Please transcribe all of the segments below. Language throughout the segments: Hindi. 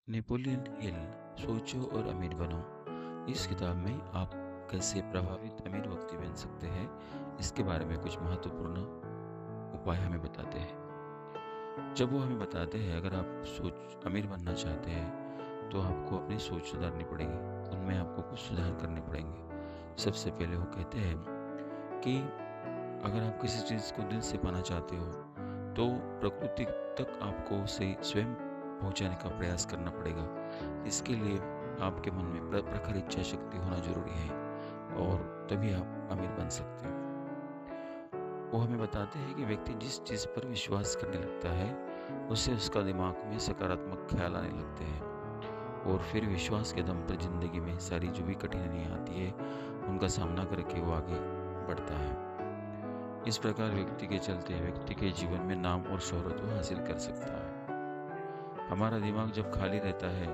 नेपोलियन हिल सोचो और अमीर बनो। इस किताब में आप कैसे प्रभावित अमीर व्यक्ति बन सकते हैं, इसके बारे में कुछ महत्वपूर्ण उपाय हमें बताते हैं। जब वो हमें बताते हैं अगर आप सोच अमीर बनना चाहते हैं तो आपको अपनी सोच सुधारनी पड़ेगी, उनमें आपको कुछ सुधार करने पड़ेंगे। सबसे पहले वो कहते हैं कि अगर आप किसी चीज़ को दिल से पाना चाहते हो तो प्रकृति तक आपको उसे स्वयं पहुंचाने का प्रयास करना पड़ेगा। इसके लिए आपके मन में प्रखर इच्छा शक्ति होना जरूरी है और तभी आप अमीर बन सकते हैं। वो हमें बताते हैं कि व्यक्ति जिस चीज़ पर विश्वास करने लगता है उससे उसका दिमाग में सकारात्मक ख्याल आने लगते हैं और फिर विश्वास के दम पर जिंदगी में सारी जो भी कठिनाइयाँ आती है उनका सामना करके वो आगे बढ़ता है। इस प्रकार व्यक्ति के चलते व्यक्ति के जीवन में नाम और शोहरत वो हासिल कर सकता है। हमारा दिमाग जब खाली रहता है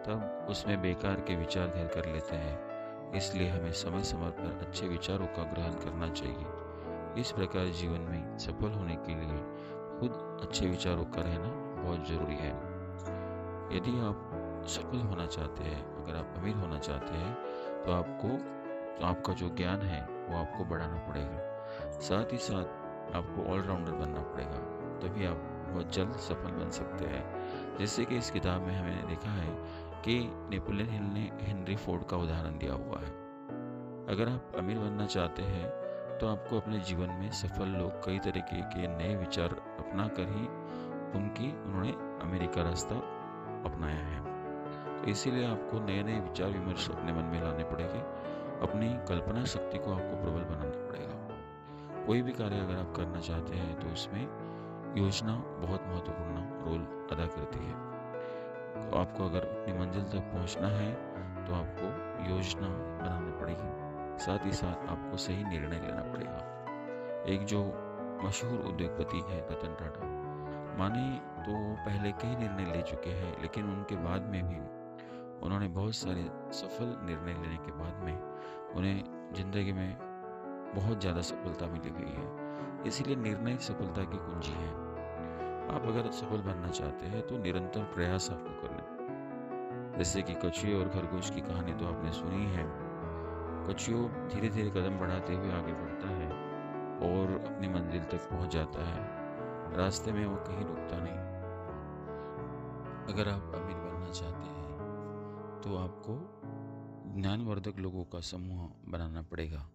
तब उसमें बेकार के विचार घर कर लेते हैं, इसलिए हमें समय समय पर अच्छे विचारों का ग्रहण करना चाहिए। इस प्रकार जीवन में सफल होने के लिए खुद अच्छे विचारों का रहना बहुत जरूरी है। यदि आप सफल होना चाहते हैं, अगर आप अमीर होना चाहते हैं तो आपका जो ज्ञान है वो आपको बढ़ाना पड़ेगा। साथ ही साथ आपको ऑलराउंडर बनना पड़ेगा, तभी आप बहुत जल्द सफल बन सकते हैं। जैसे कि इस किताब में हमने देखा है कि नेपोलियन हिल ने हेनरी फोर्ड का उदाहरण दिया हुआ है। अगर आप अमीर बनना चाहते हैं तो आपको अपने जीवन में सफल लोग कई तरीके के नए विचार अपना कर ही उन्होंने अमेरिका रास्ता अपनाया है। तो इसीलिए आपको नए नए विचार विमर्श अपने मन में लाने पड़ेंगे। अपनी कल्पना शक्ति को आपको प्रबल बनाना पड़ेगा। कोई भी कार्य अगर आप करना चाहते हैं तो उसमें योजना बहुत महत्वपूर्ण रोल अदा करती है। तो आपको अगर अपनी मंजिल तक पहुंचना है तो आपको योजना बनानी पड़ेगी, साथ ही साथ आपको सही निर्णय लेना पड़ेगा। एक जो मशहूर उद्योगपति है रतन टाटा, माने तो पहले कई निर्णय ले चुके हैं, लेकिन उनके बाद में भी उन्होंने बहुत सारे सफल निर्णय लेने के बाद में उन्हें जिंदगी में बहुत ज़्यादा सफलता मिली गई है। इसीलिए निर्णय सफलता की कुंजी है। आप अगर सफल बनना चाहते हैं तो निरंतर प्रयास आपको करने। जैसे कि कछुए और खरगोश की कहानी तो आपने सुनी है। कछुआ धीरे धीरे कदम बढ़ाते हुए आगे बढ़ता है और अपनी मंजिल तक पहुंच जाता है। रास्ते में वो कहीं रुकता नहीं। अगर आप अमीर बनना चाहते हैं तो आपको ज्ञानवर्धक लोगों का समूह बनाना पड़ेगा।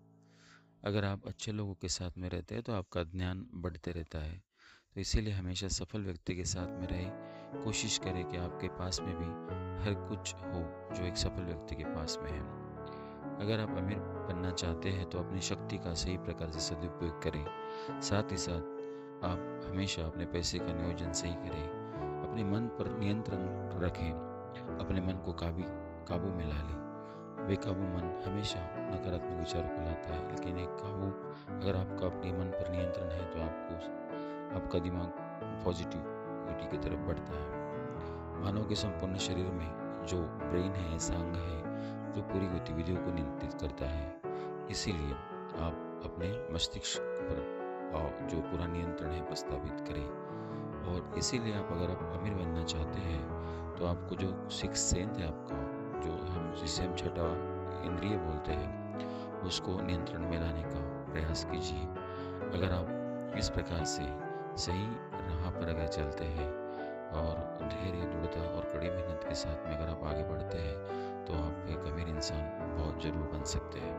अगर आप अच्छे लोगों के साथ में रहते हैं तो आपका ज्ञान बढ़ते रहता है। तो इसीलिए हमेशा सफल व्यक्ति के साथ में रहे, कोशिश करें कि आपके पास में भी हर कुछ हो जो एक सफल व्यक्ति के पास में है। अगर आप अमीर बनना चाहते हैं तो अपनी शक्ति का सही प्रकार से सदुपयोग करें। साथ ही साथ आप हमेशा अपने पैसे का नियोजन सही करें। अपने मन पर नियंत्रण रखें, अपने मन को काबू में ला लें। बेकाबू मन हमेशा नकारात्मक विचारों को लाता है, लेकिन एक काबू अगर आपका अपने मन पर नियंत्रण है तो आपका दिमाग पॉजिटिविटी की तरफ बढ़ता है। मानव के संपूर्ण शरीर में जो ब्रेन है, ऐसा अंग है जो पूरी गतिविधियों को नियंत्रित करता है। इसीलिए आप अपने मस्तिष्क पर जो पूरा नियंत्रण है प्रस्तावित करें। और इसीलिए अगर आप अमीर बनना चाहते हैं तो आपको जो सिक्स सेंस है आपका, जिसे हम छठा इंद्रिय बोलते हैं, उसको नियंत्रण में लाने का प्रयास कीजिए। अगर आप इस प्रकार से सही राह पर अगर चलते हैं और धैर्य, दृढ़ता और कड़ी मेहनत के साथ में अगर आप आगे बढ़ते हैं तो आप एक अमीर इंसान बहुत जरूर बन सकते हैं।